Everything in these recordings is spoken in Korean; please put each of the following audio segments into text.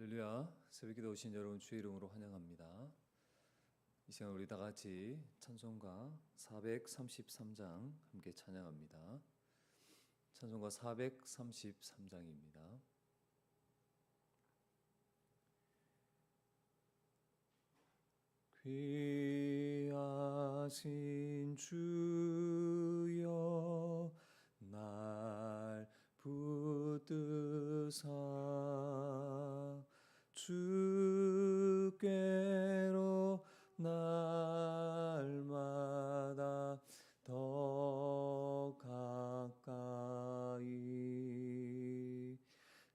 할렐루야. 새벽기도 오신 여러분 주의 이름으로 환영합니다. 이 시간 우리 다 같이 찬송가 433장 함께 찬양합니다. 찬송가 433장입니다. 귀하신 주여 날 붙드사 주께로 날마다 더 가까이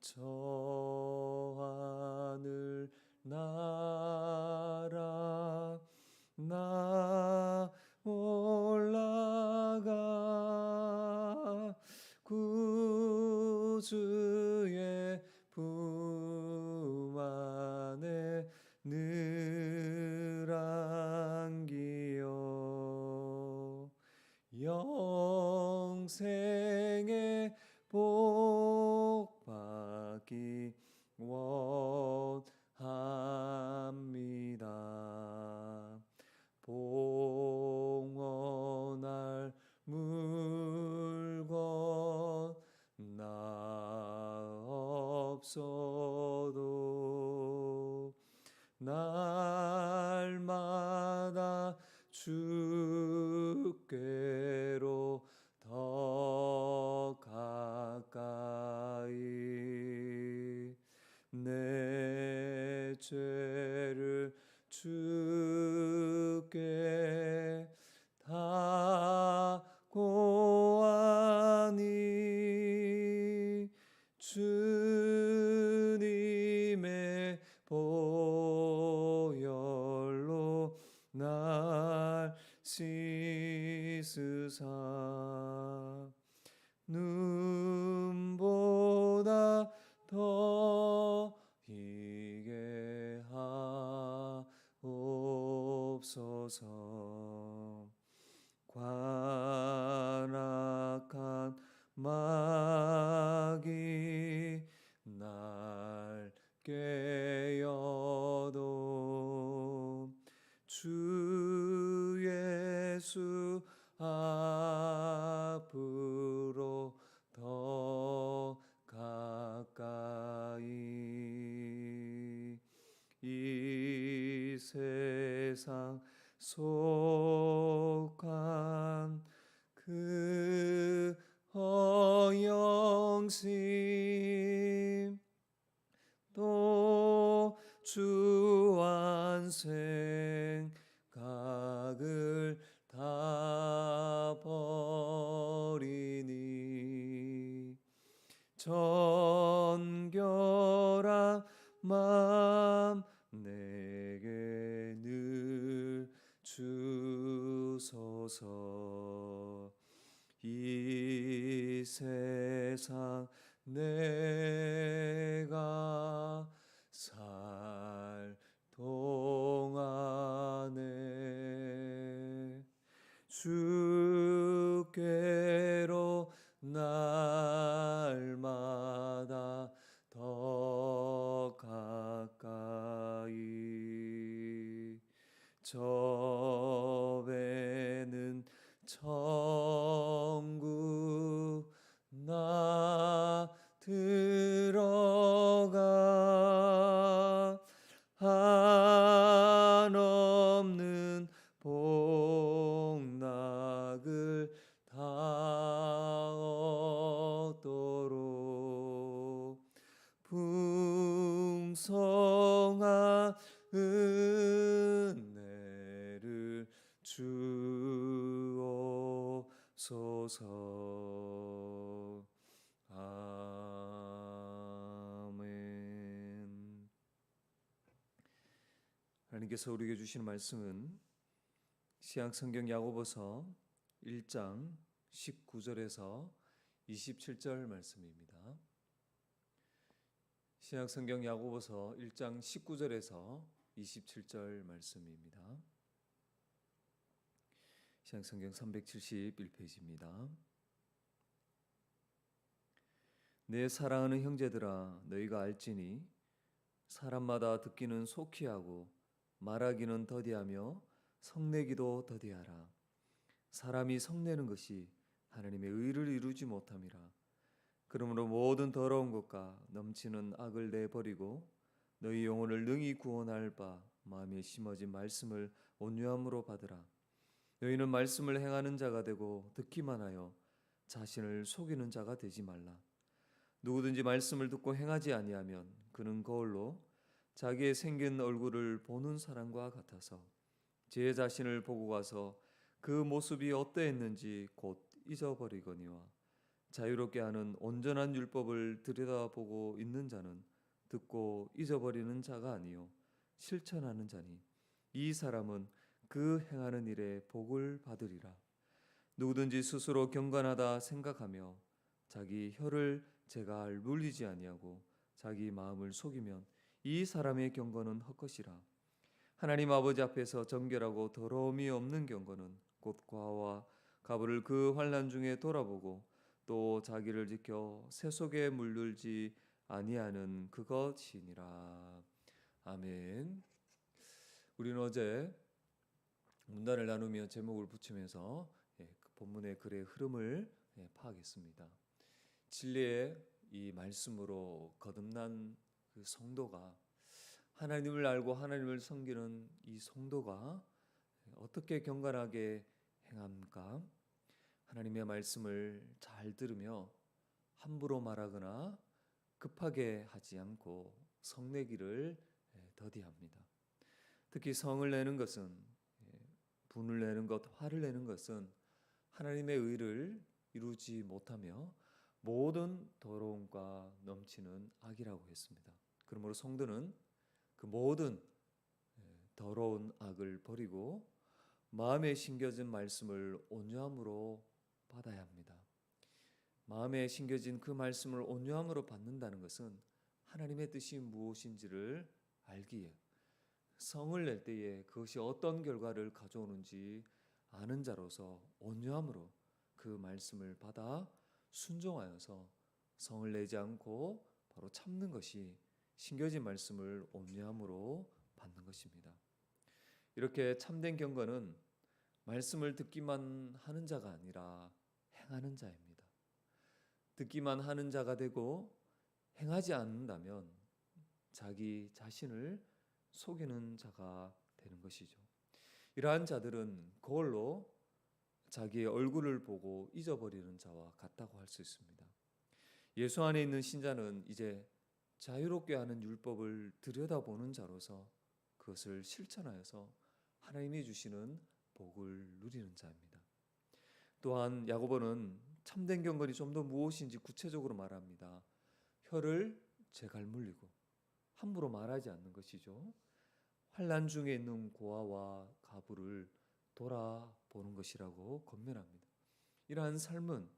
저 하늘 나라 나 올라가 구주의 품 안에 늘 안기어 영생의 복 받기 원합니다. 봉헌할 물건 나 없어도 날마다 주께로 더 가까이 내 죄를 주께 다 고하니 주님의 보혈로 날 씻으사 눈보다 더 희게 하옵소서. 관악한 마귀 날 깨어도 주 예수 앞으로 더 가까이 이 세상 속한 그 허영심 또 주안 생각을 다 버리니 정결한 마음 내게 늘 주소서. 이 세상 내가 살 동안에 주께로 날마다 더 가까이 저 배는 천국 나 들어가 한없는 복락을 다 얻도록 풍성한 은혜를 주옵소서. 아멘. 하나님께서 우리에게 주시는 말씀은 신약성경 야고보서 1장 19절에서 27절 말씀입니다. 신약성경 야고보서 1장 19절에서 27절 말씀입니다. 신약성경 371페이지입니다. 내 사랑하는 형제들아, 너희가 알지니 사람마다 듣기는 속히 하고 말하기는 더디하며 성내기도 더디하라. 사람이 성내는 것이 하나님의 의를 이루지 못함이라. 그러므로 모든 더러운 것과 넘치는 악을 내버리고 너희 영혼을 능히 구원할 바 마음에 심어진 말씀을 온유함으로 받으라. 너희는 말씀을 행하는 자가 되고 듣기만 하여 자신을 속이는 자가 되지 말라. 누구든지 말씀을 듣고 행하지 아니하면 그는 거울로 자기의 생긴 얼굴을 보는 사람과 같아서 제 자신을 보고 가서 그 모습이 어떠했는지 곧 잊어버리거니와 자유롭게 하는 온전한 율법을 들여다보고 있는 자는 듣고 잊어버리는 자가 아니요 실천하는 자니 이 사람은 그 행하는 일에 복을 받으리라. 누구든지 스스로 경건하다 생각하며 자기 혀를 제갈 물리지 아니하고 자기 마음을 속이면 이 사람의 경건은 헛것이라. 하나님 아버지 앞에서 정결하고 더러움이 없는 경건은 곧 과와 가부를 그 환난 중에 돌아보고 또 자기를 지켜 새 속에 물들지 아니하는 그것이니라. 아멘. 우리는 어제 문단을 나누며 제목을 붙이면서 그 본문의 글의 흐름을 파악했습니다. 진리의 이 말씀으로 거듭난 그 성도가 하나님을 알고 하나님을 섬기는 이 성도가 어떻게 경건하게 행합니까? 하나님의 말씀을 잘 들으며 함부로 말하거나 급하게 하지 않고 성내기를 더디합니다. 특히 성을 내는 것은 분을 내는 것, 화를 내는 것은 하나님의 의를 이루지 못하며 모든 더러움과 넘치는 악이라고 했습니다. 그러므로 성도는 그 모든 더러운 악을 버리고 마음에 심겨진 말씀을 온유함으로 받아야 합니다. 마음에 심겨진 그 말씀을 온유함으로 받는다는 것은 하나님의 뜻이 무엇인지를 알기에 성을 낼 때에 그것이 어떤 결과를 가져오는지 아는 자로서 온유함으로 그 말씀을 받아 순종하여서 성을 내지 않고 바로 참는 것이 심겨진 말씀을 온유함으로 받는 것입니다. 이렇게 참된 경건은 말씀을 듣기만 하는 자가 아니라 행하는 자입니다. 듣기만 하는 자가 되고 행하지 않는다면 자기 자신을 속이는 자가 되는 것이죠. 이러한 자들은 거울로 자기의 얼굴을 보고 잊어버리는 자와 같다고 할 수 있습니다. 예수 안에 있는 신자는 이제 자유롭게 하는 율법을 들여다보는 자로서 그것을 실천하여서 하나님이 주시는 복을 누리는 자입니다. 또한 야고보는 참된 경건이 좀 더 무엇인지 구체적으로 말합니다. 혀를 제갈 물리고 함부로 말하지 않는 것이죠. 환난 중에 있는 고아와 가부를 돌아보는 것이라고 권면합니다. 이러한 삶은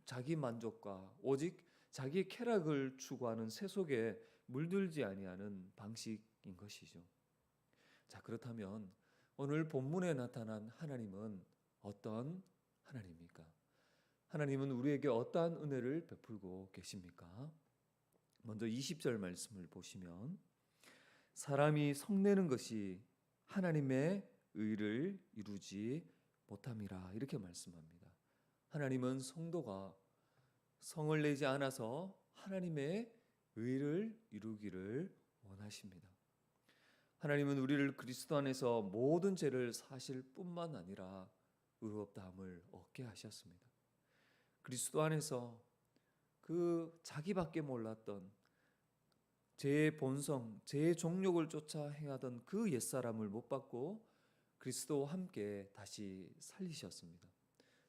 자기 만족과 오직 자기 쾌락을 추구하는 새 속에 물들지 아니하는 방식인 것이죠. 자, 그렇다면 오늘 본문에 나타난 하나님은 어떤 하나님입니까? 하나님은 우리에게 어떠한 은혜를 베풀고 계십니까? 먼저 20절 말씀을 보시면 사람이 성내는 것이 하나님의 의를 이루지 못함이라 이렇게 말씀합니다. 하나님은 성도가 성을 내지 않아서 하나님의 의를 이루기를 원하십니다. 하나님은 우리를 그리스도 안에서 모든 죄를 사실 뿐만 아니라 의롭다함을 얻게 하셨습니다. 그리스도 안에서 그 자기밖에 몰랐던 죄의 본성, 죄의 종욕을 쫓아 행하던 그 옛사람을 못 받고 그리스도와 함께 다시 살리셨습니다.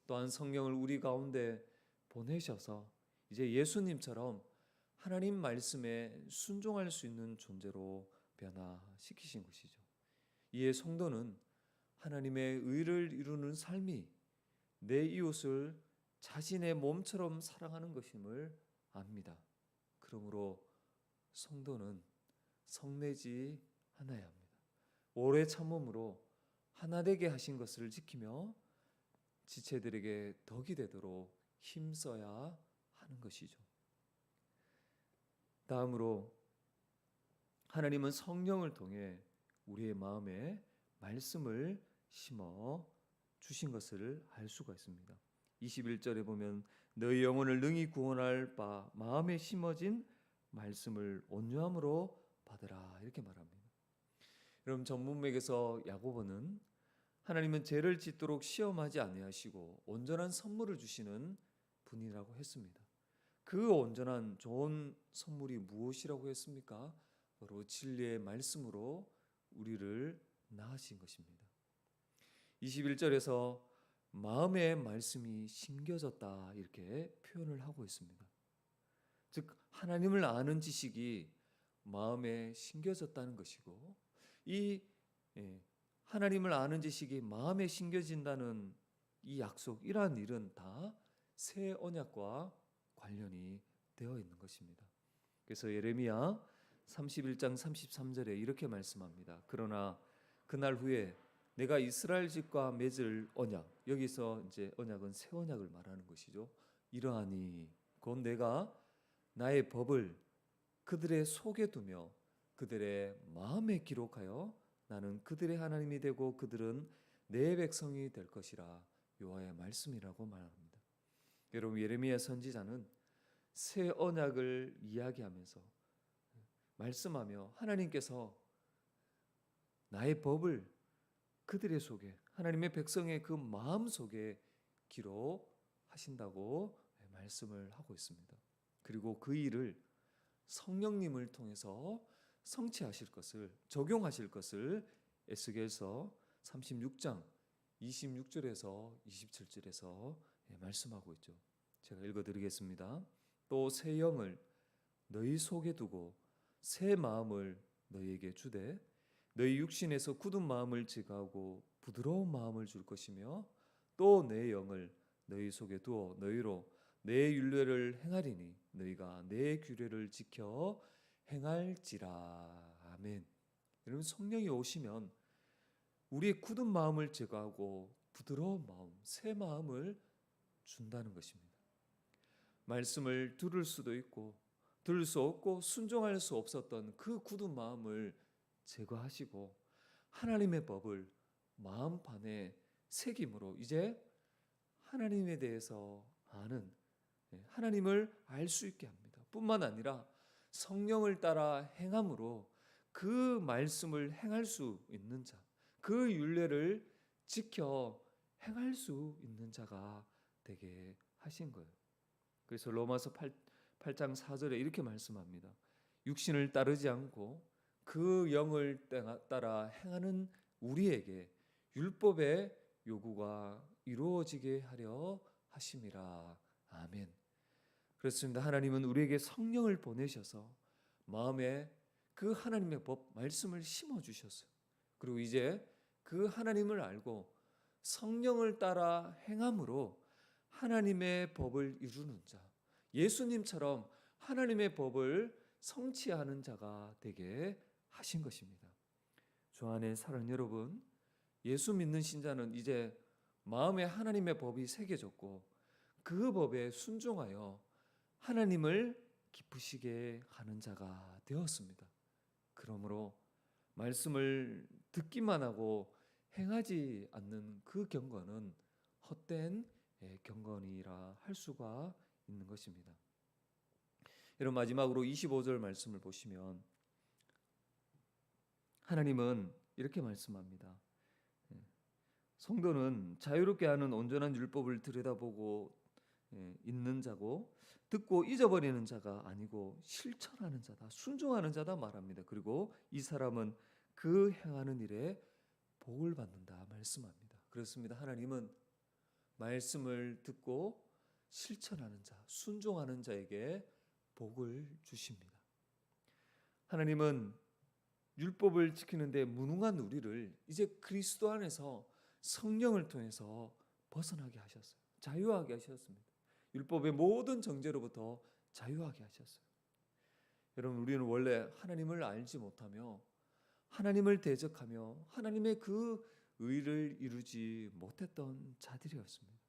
또한 성령을 우리 가운데 보내셔서 이제 예수님처럼 하나님 말씀에 순종할 수 있는 존재로 변화시키신 것이죠. 이에 성도는 하나님의 의를 이루는 삶이 내 이웃을 자신의 몸처럼 사랑하는 것임을 압니다. 그러므로 성도는 성내지 않아야 합니다. 오래 참음으로 하나 되게 하신 것을 지키며 지체들에게 덕이 되도록 힘써야 하는 것이죠. 다음으로 하나님은 성령을 통해 우리의 마음에 말씀을 심어 주신 것을 알 수가 있습니다. 21절에 보면 너희 영혼을 능히 구원할 바 마음에 심어진 말씀을 온유함으로 받으라 이렇게 말합니다. 여러분 전문맥에서 야고보는 하나님은 죄를 짓도록 시험하지 아니하시고 온전한 선물을 주시는 분이라고 했습니다. 그 온전한 좋은 선물이 무엇이라고 했습니까? 바로 진리의 말씀으로 우리를 낳으신 것입니다. 21절에서 마음의 말씀이 심겨졌다 이렇게 표현을 하고 있습니다. 즉 하나님을 아는 지식이 마음에 심겨졌다는 것이고 이 하나님을 아는 지식이 마음에 심겨진다는 이 약속, 이러한 일은 다 새 언약과 관련이 되어 있는 것입니다. 그래서 예레미야 31장 33절에 이렇게 말씀합니다. 그러나 그날 후에 내가 이스라엘 집과 맺을 언약, 여기서 이제 언약은 새 언약을 말하는 것이죠. 이러하니 곧 내가 나의 법을 그들의 속에 두며 그들의 마음에 기록하여 나는 그들의 하나님이 되고 그들은 내 백성이 될 것이라 여호와의 말씀이라고 말합니다. 여러분 예레미야 선지자는 새 언약을 이야기하면서 말씀하며 하나님께서 나의 법을 그들의 속에 하나님의 백성의 그 마음 속에 기록하신다고 말씀을 하고 있습니다. 그리고 그 일을 성령님을 통해서 성취하실 것을 적용하실 것을 에스겔서 36장 26절에서 27절에서 말씀하고 있죠. 제가 읽어드리겠습니다. 또 새 영을 너희 속에 두고 새 마음을 너희에게 주되 너희 육신에서 굳은 마음을 제거하고 부드러운 마음을 줄 것이며 또 내 영을 너희 속에 두어 너희로 내 율례를 행하리니 너희가 내 규례를 지켜 행할지라. 아멘. 여러분 성령이 오시면 우리의 굳은 마음을 제거하고 부드러운 마음, 새 마음을 준다는 것입니다. 말씀을 들을 수도 있고 들을 수 없고 순종할 수 없었던 그 굳은 마음을 제거하시고 하나님의 법을 마음판에 새김으로 이제 하나님에 대해서 아는 하나님을 알 수 있게 합니다. 뿐만 아니라 성령을 따라 행함으로 그 말씀을 행할 수 있는 자, 그 율례를 지켜 행할 수 있는 자가 되게 하신 거예요. 그래서 로마서 8장 4절에 이렇게 말씀합니다. 육신을 따르지 않고 그 영을 따라 행하는 우리에게 율법의 요구가 이루어지게 하려 하심이라. 아멘. 그렇습니다. 하나님은 우리에게 성령을 보내셔서 마음에 그 하나님의 법 말씀을 심어 주셨어요. 그리고 이제 그 하나님을 알고 성령을 따라 행함으로 하나님의 법을 이루는 자, 예수님처럼 하나님의 법을 성취하는 자가 되게 하신 것입니다. 주 안에 사랑하는 여러분, 예수 믿는 신자는 이제 마음에 하나님의 법이 새겨졌고 그 법에 순종하여 하나님을 기쁘시게 하는 자가 되었습니다. 그러므로 말씀을 듣기만 하고 행하지 않는 그 경건은 헛된 경건이라 할 수가 있는 것입니다. 여러분 마지막으로 25절 말씀을 보시면 하나님은 이렇게 말씀합니다. 성도는 자유롭게 하는 온전한 율법을 들여다보고 있는 자고 듣고 잊어버리는 자가 아니고 실천하는 자다, 순종하는 자다 말합니다. 그리고 이 사람은 그 행하는 일에 복을 받는다 말씀합니다. 그렇습니다. 하나님은 말씀을 듣고 실천하는 자, 순종하는 자에게 복을 주십니다. 하나님은 율법을 지키는데 무능한 우리를 이제 그리스도 안에서 성령을 통해서 벗어나게 하셨어요. 자유하게 하셨습니다. 율법의 모든 정죄로부터 자유하게 하셨어요. 여러분 우리는 원래 하나님을 알지 못하며 하나님을 대적하며 하나님의 그 의를 이루지 못했던 자들이었습니다.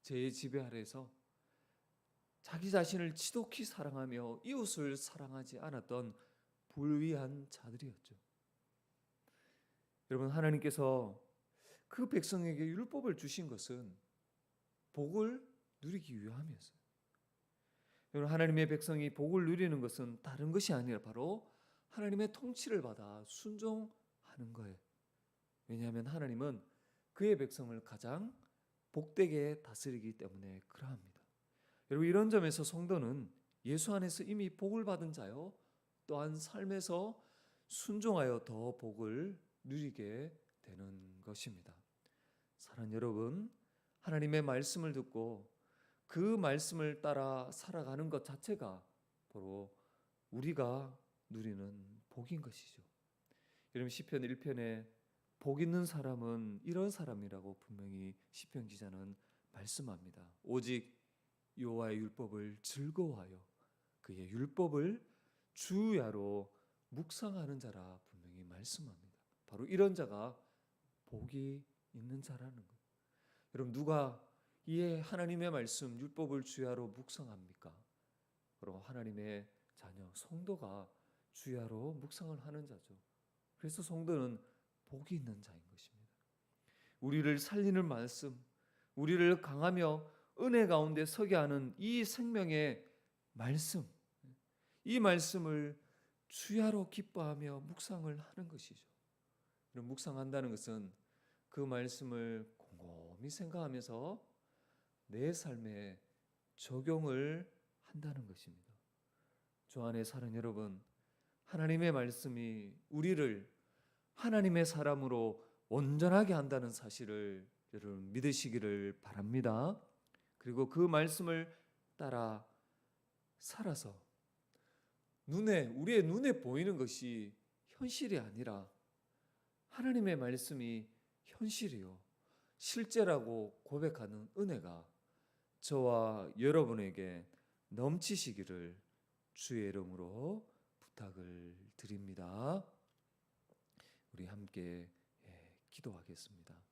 죄의 지배 아래에서 자기 자신을 지독히 사랑하며 이웃을 사랑하지 않았던 불의한 자들이었죠. 여러분, 하나님께서 그 백성에게 율법을 주신 것은 복을 누리기 위함이었어요. 여러분, 하나님의 백성이 복을 누리는 것은 다른 것이 아니라 바로 하나님의 통치를 받아 순종하는 거예요. 왜냐하면 하나님은 그의 백성을 가장 복되게 다스리기 때문에 그러합니다. 여러분, 이런 점에서 성도는 예수 안에서 이미 복을 받은 자요, 또한 삶에서 순종하여 더 복을 누리게 되는 것입니다. 사랑하는 여러분, 하나님의 말씀을 듣고 그 말씀을 따라 살아가는 것 자체가 바로 우리가 누리는 복인 것이죠. 여러분, 시편 1편에 복 있는 사람은 이런 사람이라고 분명히 시편 기자는 말씀합니다. 오직 여호와의 율법을 즐거워하여 그의 율법을 주야로 묵상하는 자라 분명히 말씀합니다. 바로 이런 자가 복이 있는 자라는 거예요. 여러분, 누가 이 하나님의 말씀 율법을 주야로 묵상합니까? 바로 하나님의 자녀 성도가 주야로 묵상을 하는 자죠. 그래서 성도는 복이 있는 자인 것입니다. 우리를 살리는 말씀, 우리를 강하며 은혜 가운데 서게 하는 이 생명의 말씀, 이 말씀을 주야로 기뻐하며 묵상을 하는 것이죠. 묵상한다는 것은 그 말씀을 곰곰이 생각하면서 내 삶에 적용을 한다는 것입니다. 주 안에 사는 여러분, 하나님의 말씀이 우리를 하나님의 사람으로 온전하게 한다는 사실을 여러분 믿으시기를 바랍니다. 그리고 그 말씀을 따라 살아서 우리의 눈에 보이는 것이 현실이 아니라 하나님의 말씀이 현실이요 실제라고 고백하는 은혜가 저와 여러분에게 넘치시기를 주의 이름으로 부탁을 드립니다. 우리 함께 기도하겠습니다.